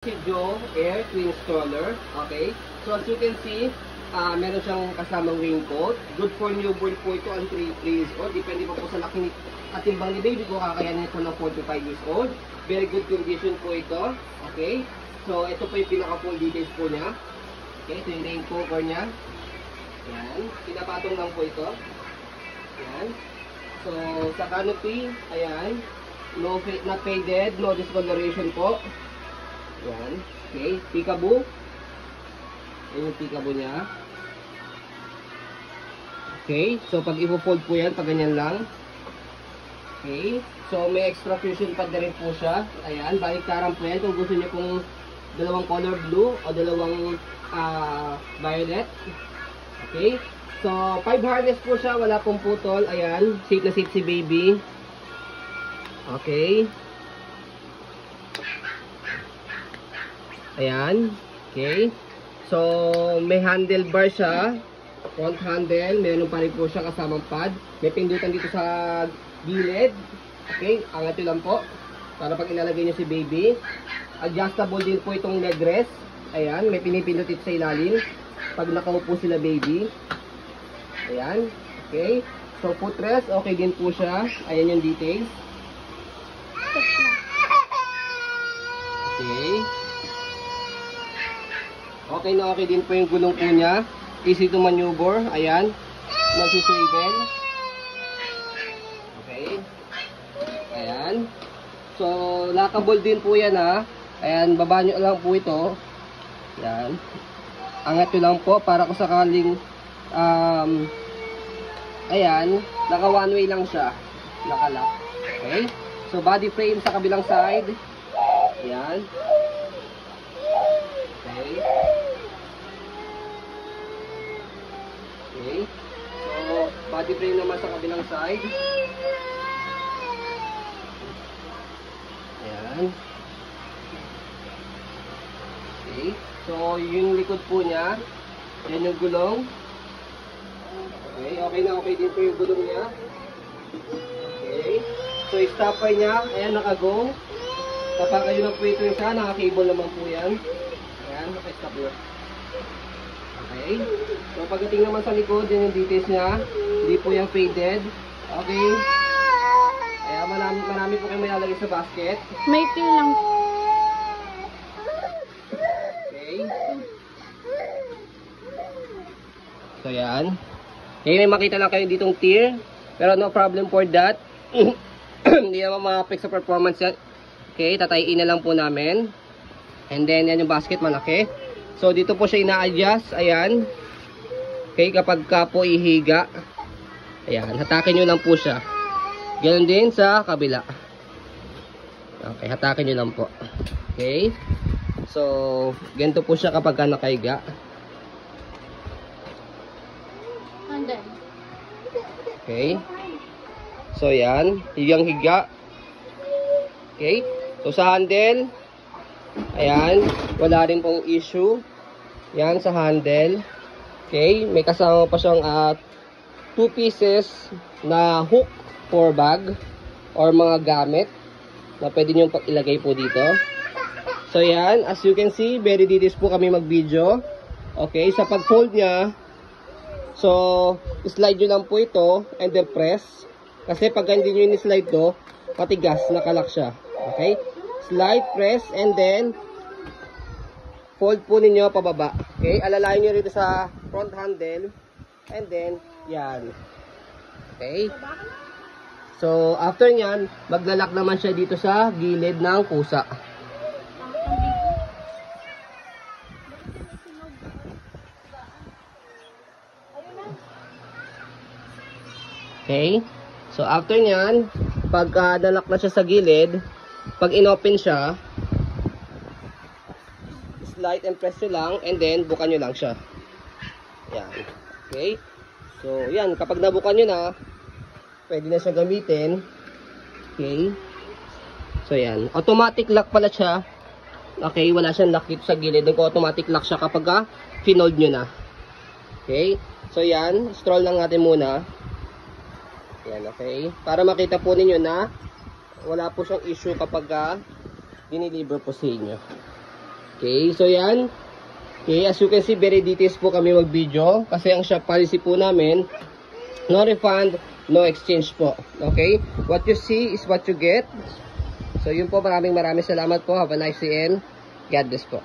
Si Joe Air Twin Stroller. Okay. So as you can see, meron siyang kasamang raincoat. Good for newborn po ito ang 3 years old. Depende po sa laki at timbang ni baby ko, kakayanin po ng 4 to 5 years old. Very good condition po ito. Okay. So ito po yung pinaka full details po niya. Okay. Ito yung rain cover niya. Yan. Pinapatong lang po ito. Yan. So sa canopy, ayan. Not faded, no discoloration po. Yan. Okay. Peekaboo. Ayan yung peekaboo niya. Okay. So, pag i-fold po yan, pag ganyan lang. Okay. So, may extra fusion pad na rin po siya. Ayan. Baliktaran po yan. Kung gusto niyo pong dalawang color blue o dalawang violet. Okay. So, 5 harness po siya. Wala pong putol. Ayan. Safe na safe si baby. Okay. Ayan. Okay. So, may handlebar siya. Front handle. Meron pa rin po siya kasamang pad. May pindutan dito sa gilid. Okay. Angat nyo lang po. Para pag ilalagay nyo si baby. Adjustable din po itong leg rest. Ayan. May pinipindot ito sa ilalim. Pag nakaupo sila baby. Ayan. Okay. So, footrest. Okay din po siya. Ayan yung details. Okay. Okay na okay din po yung gulong po niya. Easy to maneuver. Ayan. Magsiswivel. Okay. Ayan. So, lockable din po yan ha. Ayan. Baba nyo lang po ito. Ayan. Angat nyo lang po para kung sakaling ayan. Naka one way lang siya. Nakalock. Okay. So, body frame sa kabilang side. Ayan. Okay. Okay. So, body frame naman sa kabilang side. Ayan. Okay. So, yung likod po niya. Yan yung gulong. Okay. Okay na okay din po yung gulong niya. Okay. So, stopper niya. Ayan, naka-go. Kapag kayo na po ito yung siya, naka-cable naman po yan. Ayan, naka-stop na. Okay. So, pagdating naman sa likod, yan yung details niya. Hindi po yung faded. Okay. Ayan, marami po kayo may lalagay sa basket. May tier lang. Okay. So, yan. Okay, may makita lang kayo ditong tier. Pero no problem for that. Hindi naman ma-affect sa performance yan. Okay, tatayin na lang po namin. And then, yan yung basket, malaki. So, dito po siya ina-adjust. Ayan. Okay, kapag ka po ihiga. Ayan, hatakin nyo lang po siya. Ganon din sa kabila. Okay, hatakin nyo lang po. Okay. So, ganito po siya kapag ka nakahiga. And then. Okay. So, yan. Higang higa. Okay. So, sa handle, ayan, wala rin pong issue. Yan, sa handle. Okay. May kasama pa siyang 2 pieces na hook for bag or mga gamit na pwede nyo ilagay po dito. So, yan. As you can see, very details po kami mag-video. Okay. Sa pag-fold niya, so, slide nyo lang po ito and then press. Kasi pag hindi nyo in-slide to, matigas, nakalock siya. Okay? Slide, press, and then fold po ninyo pababa. Okay? Alalayan nyo rito sa front handle. And then, yan. Okay? So, after nyan, maglalak naman siya dito sa gilid ng kusa. Okay? So, after nyan, pag nalak na siya sa gilid, pag inopen siya, slide and press nyo lang, and then, bukan nyo lang siya. Yan. Okay? So, yan. Kapag nabukan nyo na, pwede na siya gamitin. Okay? So, yan. Automatic lock pala siya. Okay? Wala siyang lock dito sa gilid. Nag-automatic lock siya kapag finold nyo na. Okay? So, yan. Scroll lang natin muna. Yan, okay? Para makita po ninyo na wala po siyang issue kapag diniliver po sa inyo. Okay, so yan. Okay, as you can see, very details po kami mag-video. Kasi ang shop policy po namin, no refund, no exchange po. Okay? What you see is what you get. So yun po, maraming salamat po. Have a nice day and God bless po.